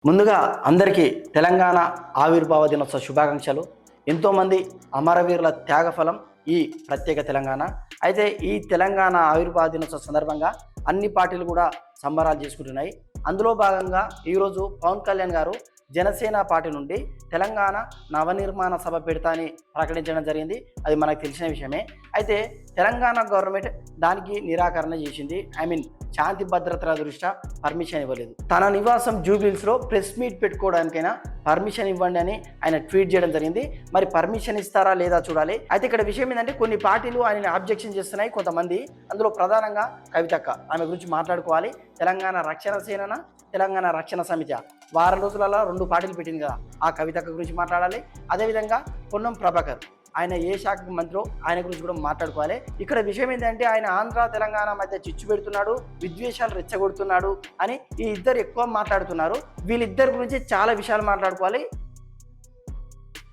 ముందుగా అందరికీ తెలంగాణ ఆవిర్భావ దినోత్సవ శుభాకాంక్షలు. ఎంతోమంది అమరవీరుల త్యాగఫలం ఈ ప్రత్యేక తెలంగాణ. అయితే ఈ తెలంగాణ ఆవిర్భావ దినోత్సవ సందర్భంగా అన్ని పార్టీలు కూడా సంబరాలు చేసుకుంటున్నాయి. అందులో భాగంగా ఈరోజు పవన్ కళ్యాణ్ గారు జనసేన పార్టీ నుండి తెలంగాణ నవనిర్మాణ సభ పెడతా అని ప్రకటించడం జరిగింది. అది మనకు తెలిసిన విషయమే. అయితే తెలంగాణ గవర్నమెంట్ దానికి నిరాకరణ చేసింది. శాంతి భద్రతల దృష్ట్యా పర్మిషన్ ఇవ్వలేదు. తన నివాసం జూబ్లీహిల్స్లో ప్రెస్ మీట్ పెట్టుకోవడానికైనా పర్మిషన్ ఇవ్వండి అని ఆయన ట్వీట్ చేయడం జరిగింది. మరి పర్మిషన్ ఇస్తారా లేదా చూడాలి. అయితే ఇక్కడ విషయం ఏంటంటే కొన్ని పార్టీలు ఆయన ఆబ్జెక్షన్ చేస్తున్నాయి కొంతమంది. అందులో ప్రధానంగా కవితక్క, ఆమె గురించి మాట్లాడుకోవాలి. తెలంగాణ రక్షణ సేన, తెలంగాణ రక్షణ సమితి వారం రోజులలో 2 పార్టీలు పెట్టింది కదా, ఆ కవితక్క గురించి మాట్లాడాలి. అదేవిధంగా పొన్నం ప్రభాకర్, ఆయన ఏ శాఖకు మంత్రో ఆయన గురించి కూడా మాట్లాడుకోవాలి. ఇక్కడ విషయం ఏంటంటే ఆయన ఆంధ్ర తెలంగాణ మధ్య చిచ్చు పెడుతున్నాడు, విద్వేషాలు రెచ్చగొడుతున్నాడు అని ఈ ఇద్దరు ఎక్కువ మాట్లాడుతున్నారు. వీళ్ళిద్దరి గురించి చాలా విషయాలు మాట్లాడుకోవాలి.